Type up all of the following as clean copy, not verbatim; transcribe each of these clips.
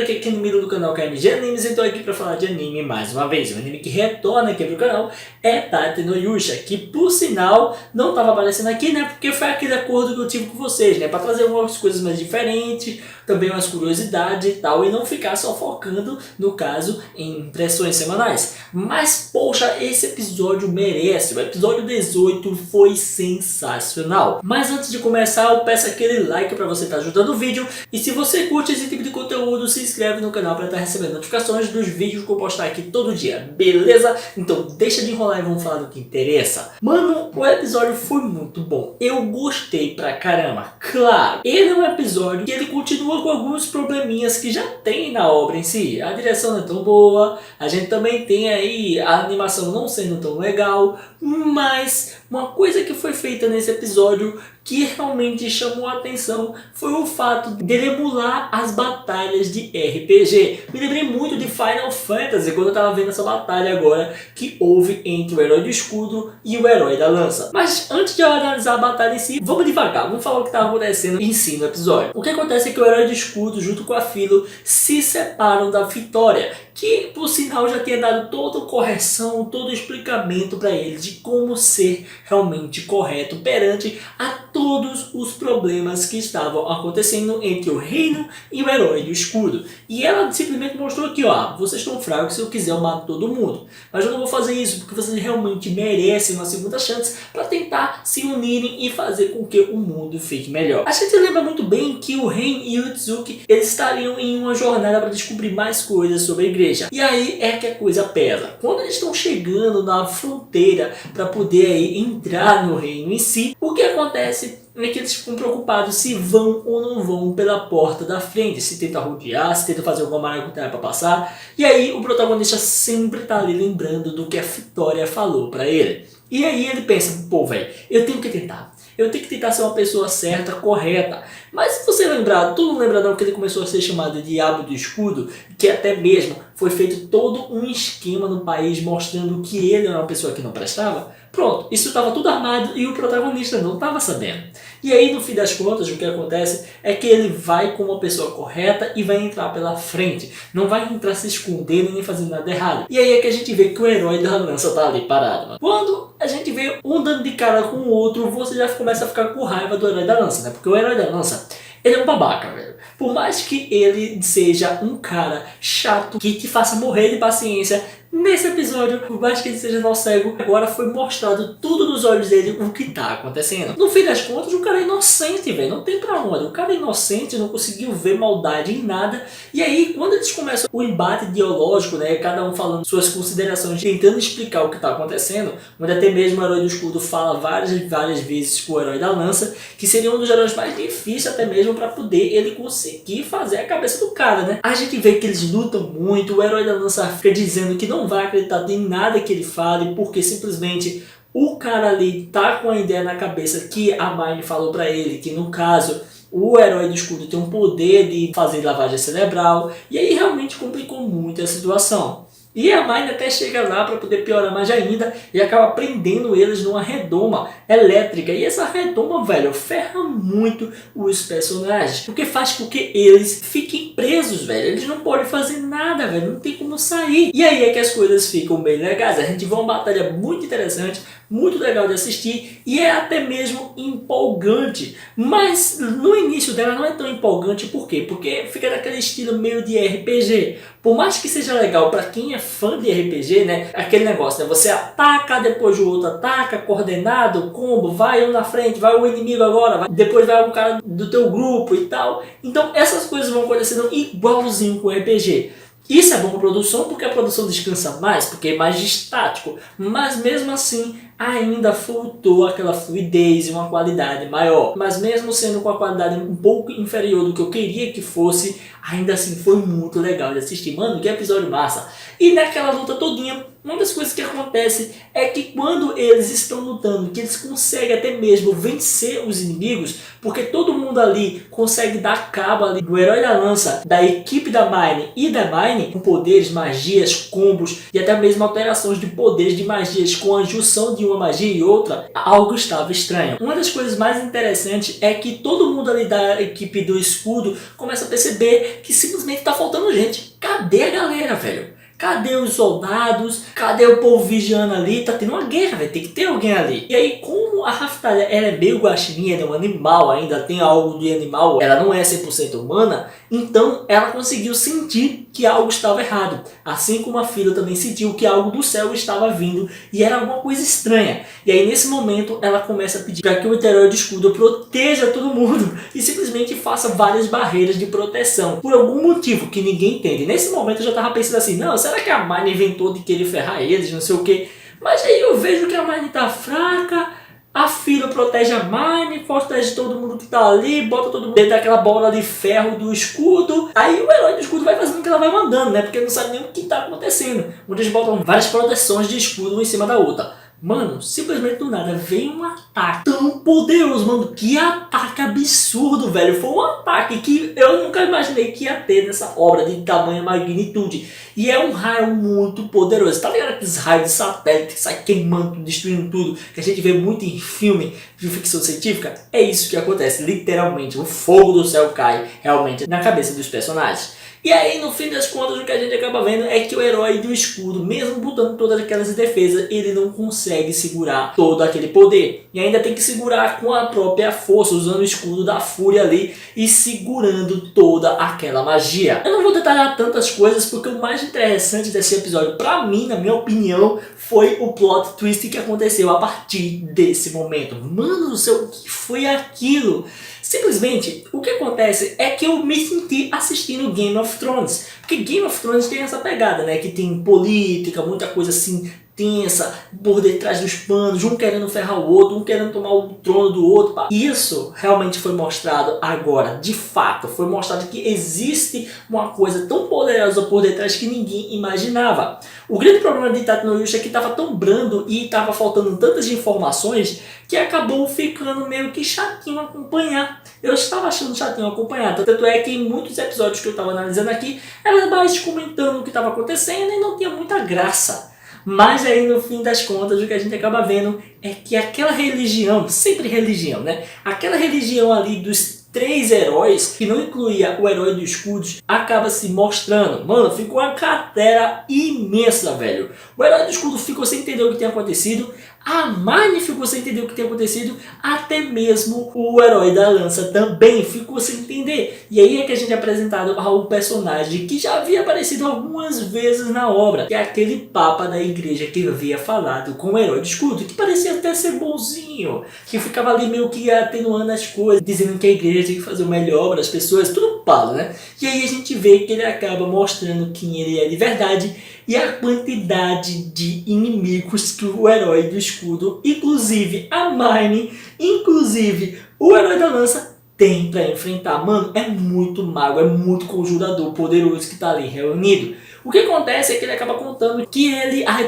galera, aqui é o Miro do canal KMG Animes e estou aqui para falar de anime mais uma vez. O anime que retorna aqui pro canal é Tate no Yusha, que por sinal não estava aparecendo aqui, né? Porque foi aquele acordo que eu tive com vocês, né? Para trazer algumas coisas mais diferentes, também umas curiosidades e tal, e não ficar só focando, no caso, em impressões semanais. Mas, poxa, esse episódio merece. O episódio 18 foi sensacional. Mas antes de começar, eu peço aquele like para você estar ajudando o vídeo. E se você curte esse tipo de conteúdo, se inscreve no canal para estar recebendo notificações dos vídeos que eu postar aqui todo dia, beleza? Então deixa de enrolar e vamos falar do que interessa. Mano, o episódio foi muito bom. Eu gostei pra caramba. Claro, ele é um episódio que ele continua com alguns probleminhas que já tem na obra em si. A direção não é tão boa, a gente também tem aí a animação não sendo tão legal, mas uma coisa que foi feita nesse episódio que realmente chamou a atenção foi o fato de emular as batalhas de RPG. Me lembrei muito de Final Fantasy quando eu estava vendo essa batalha agora que houve entre o herói do escudo e o herói da lança. Mas antes de eu analisar a batalha em si, vamos devagar, vamos falar o que estava acontecendo em si no episódio. O que acontece é que o herói do escudo junto com a Filo se separam da Vitória, que por sinal já tinha dado toda a correção, todo o explicamento para eles de como ser realmente correto perante a todos os problemas que estavam acontecendo entre o reino e o herói do escudo. E ela simplesmente mostrou aqui, ó, vocês estão fracos, se eu quiser eu mato todo mundo. Mas eu não vou fazer isso porque vocês realmente merecem uma segunda chance para tentar se unirem e fazer com que o mundo fique melhor. A gente lembra muito bem que o Ren e o Itsuki, eles estariam em uma jornada para descobrir mais coisas sobre a igreja. E aí é que a coisa pesa. Quando eles estão chegando na fronteira para poder aí entrar no reino em si, o que acontece é que eles ficam preocupados se vão ou não vão pela porta da frente, se tenta rodear, se tenta fazer alguma maracutaia para passar. E aí o protagonista sempre tá ali lembrando do que a Vitória falou para ele. E aí ele pensa, pô velho, eu tenho que tentar. Eu tenho que tentar ser uma pessoa certa, correta. Mas se você lembrar, tu não lembra não que ele começou a ser chamado de Diabo do Escudo? Que até mesmo foi feito todo um esquema no país mostrando que ele era uma pessoa que não prestava? Pronto, isso estava tudo armado e o protagonista não estava sabendo. E aí no fim das contas o que acontece é que ele vai como uma pessoa correta e vai entrar pela frente. Não vai entrar se escondendo nem fazendo nada errado. E aí é que a gente vê que o herói da lança tá ali parado, mano. Quando a gente vê um dando de cara com o outro, você já começa a ficar com raiva do herói da lança, né? Porque o herói da lança, ele é um babaca, velho. Por mais que ele seja um cara chato, que te faça morrer de paciência, nesse episódio, por mais que ele seja nó cego, agora foi mostrado tudo nos olhos dele o que tá acontecendo. No fim das contas, o cara é inocente, velho. Não tem pra onde. O cara é inocente, não conseguiu ver maldade em nada. E aí, quando eles começam o embate ideológico, né, cada um falando suas considerações, tentando explicar o que tá acontecendo, onde até mesmo o herói do escudo fala várias vezes com o herói da lança, que seria um dos heróis mais difíceis até mesmo pra poder ele conseguir fazer a cabeça do cara, né? A gente vê que eles lutam muito, o herói da lança fica dizendo que não vai acreditar em nada que ele fale, porque simplesmente o cara ali tá com a ideia na cabeça que a Mine falou pra ele, que no caso o herói do escudo tem um poder de fazer lavagem cerebral, e aí realmente complicou muito a situação. E a Mine até chega lá para poder piorar mais ainda e acaba prendendo eles numa redoma elétrica. E essa redoma, velho, ferra muito os personagens, porque faz com que eles fiquem presos, velho. Eles não podem fazer nada, velho, não tem como sair. E aí é que as coisas ficam bem legais. A gente vê uma batalha muito interessante, muito legal de assistir e é até mesmo empolgante. Mas no início dela não é tão empolgante, por quê? Porque fica naquele estilo meio de RPG. Por mais que seja legal para quem é fã de RPG, né? Aquele negócio, né? Você ataca, depois o outro ataca, coordenado, combo, vai um na frente, vai o inimigo agora, depois vai um cara do teu grupo e tal. Então essas coisas vão acontecendo igualzinho com o RPG. Isso é bom para a produção porque a produção descansa mais, porque é mais estático, mas mesmo assim ainda faltou aquela fluidez e uma qualidade maior. Mas mesmo sendo com a qualidade um pouco inferior do que eu queria que fosse, ainda assim foi muito legal de assistir. Mano, que episódio massa! E naquela luta todinha, uma das coisas que acontece é que quando eles estão lutando, que eles conseguem até mesmo vencer os inimigos, porque todo mundo ali consegue dar cabo ali do herói da lança, da equipe da Mine e da Mine, com poderes, magias, combos e até mesmo alterações de poderes de magias com a junção de tinha uma magia e outra, algo estava estranho. Uma das coisas mais interessantes é que todo mundo ali da equipe do escudo começa a perceber que simplesmente tá faltando gente. Cadê a galera, velho? Cadê os soldados? Cadê o povo vigiando ali? Tá tendo uma guerra, velho. Tem que ter alguém ali. E aí, como a Raftalha ela é meio guaxinim, ela é um animal ainda, tem algo de animal, ela não é 100% humana, então ela conseguiu sentir que algo estava errado. Assim como a filha também sentiu que algo do céu estava vindo e era alguma coisa estranha. E aí, nesse momento, ela começa a pedir para que o herói do escudo proteja todo mundo e simplesmente faça várias barreiras de proteção. Por algum motivo que ninguém entende. Nesse momento, eu já estava pensando assim, não, será que a Mine inventou de querer ferrar eles, não sei o que. Mas aí eu vejo que a Mine tá fraca, a Fila protege a Mine, protege todo mundo que tá ali, bota todo mundo dentro daquela bola de ferro do escudo. Aí o herói do escudo vai fazendo o que ela vai mandando, né? Porque não sabe nem o que tá acontecendo. Onde eles botam várias proteções de escudo uma em cima da outra. Mano, simplesmente do nada vem um ataque tão poderoso, mano. Que ataque absurdo, velho. Foi um ataque que eu nunca imaginei que ia ter nessa obra de tamanha magnitude. E é um raio muito poderoso. Tá ligado aqueles raios de satélite que sai queimando, destruindo tudo, que a gente vê muito em filme de ficção científica? É isso que acontece, literalmente. O fogo do céu cai realmente na cabeça dos personagens. E aí, no fim das contas, o que a gente acaba vendo é que o herói do escudo, mesmo botando todas aquelas defesas, ele não consegue segurar todo aquele poder. E ainda tem que segurar com a própria força, usando o escudo da fúria ali e segurando toda aquela magia. Eu não vou detalhar tantas coisas, porque o mais interessante desse episódio, pra mim, na minha opinião, foi o plot twist que aconteceu a partir desse momento. Mano do céu, o que foi aquilo? Simplesmente, o que acontece é que eu me senti assistindo Game of Thrones. Porque Game of Thrones tem essa pegada, né? Que tem política, muita coisa assim tensa, por detrás dos panos, um querendo ferrar o outro, um querendo tomar o trono do outro. Pá. Isso realmente foi mostrado agora, de fato. Foi mostrado que existe uma coisa tão poderosa por detrás que ninguém imaginava. O grande problema de Tate no Yusha é que estava tão brando e estava faltando tantas informações que acabou ficando meio que chatinho acompanhar. Eu estava achando chatinho acompanhar. Tanto é que em muitos episódios que eu estava analisando aqui, era mais comentando o que estava acontecendo e não tinha muita graça. Mas aí no fim das contas o que a gente acaba vendo é que aquela religião, sempre religião, né? Aquela religião ali dos 3 heróis, que não incluía o herói dos escudos, acaba se mostrando. Mano, ficou uma cratera imensa, velho. O herói do escudo ficou sem entender o que tinha acontecido. A Mine ficou sem entender o que tinha acontecido. Até mesmo o herói da lança também ficou sem entender. E aí é que a gente é apresentado ao personagem que já havia aparecido algumas vezes na obra, que é aquele papa da igreja que havia falado com o herói do escudo, que parecia até ser bonzinho, que ficava ali meio que atenuando as coisas, dizendo que a igreja tem que fazer o melhor para as pessoas, tudo palo, né? E aí a gente vê que ele acaba mostrando quem ele é de verdade e a quantidade de inimigos que o herói do escudo, inclusive a Mine, inclusive o herói da lança, tem para enfrentar. Mano, é muito mago, é muito conjurador poderoso que tá ali reunido. O que acontece é que ele acaba contando que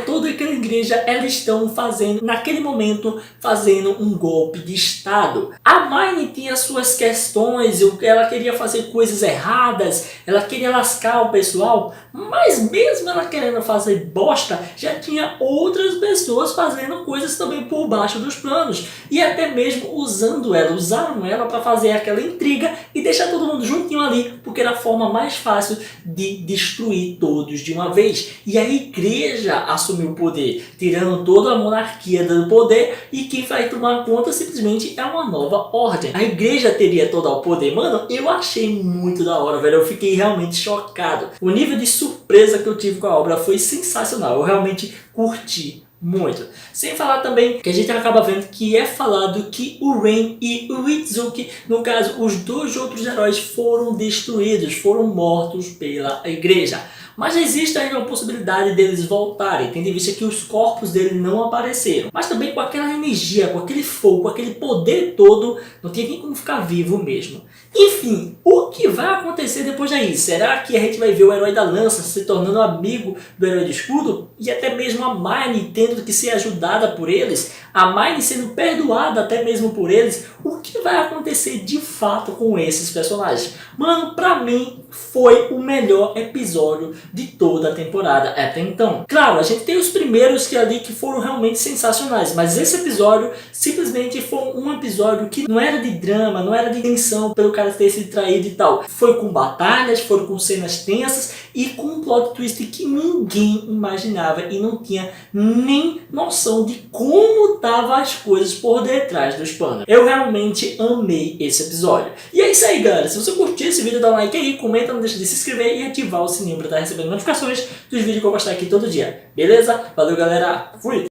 toda aquela igreja, elas estão fazendo, naquele momento, fazendo um golpe de estado. A Mine tinha suas questões, ela queria fazer coisas erradas, ela queria lascar o pessoal, mas mesmo ela querendo fazer bosta, já tinha outras pessoas fazendo coisas também por baixo dos planos. E até mesmo usaram ela para fazer aquela intriga e deixar todo mundo juntinho ali, porque era a forma mais fácil de destruir todos de uma vez. E a igreja assumiu o poder, tirando toda a monarquia do poder, e quem vai tomar conta simplesmente é uma nova ordem. A igreja teria todo o poder. Mano, eu achei muito da hora, velho. Eu fiquei realmente chocado. O nível de surpresa que eu tive com a obra foi sensacional. Eu realmente curti muito. Sem falar também que a gente acaba vendo que é falado que o Rain e o Itsuki, no caso os 2 outros heróis, foram destruídos, foram mortos pela igreja. Mas existe ainda uma possibilidade deles voltarem, tendo em vista que os corpos deles não apareceram. Mas também com aquela energia, com aquele fogo, com aquele poder todo, não tem nem como ficar vivo mesmo. Enfim, o que vai acontecer depois daí? Será que a gente vai ver o herói da lança se tornando amigo do herói do escudo? E até mesmo a Mine tendo que ser ajudada por eles? A Mine sendo perdoada até mesmo por eles? O que vai acontecer de fato com esses personagens? Mano, pra mim foi o melhor episódio de toda a temporada até então. Claro, a gente tem os primeiros que foram realmente sensacionais, mas esse episódio simplesmente foi um episódio que não era de drama, não era de tensão pelo cara ter sido traído e tal. Foi com batalhas, foram com cenas tensas e com um plot twist que ninguém imaginava e não tinha nem noção de como estavam as coisas por detrás dos panos. Eu realmente amei esse episódio. E é isso aí, galera. Se você curtiu esse vídeo, dá um like aí, comenta, não deixa de se inscrever e ativar o sininho para estar recebendo notificações dos vídeos que eu postar aqui todo dia. Beleza? Valeu, galera. Fui!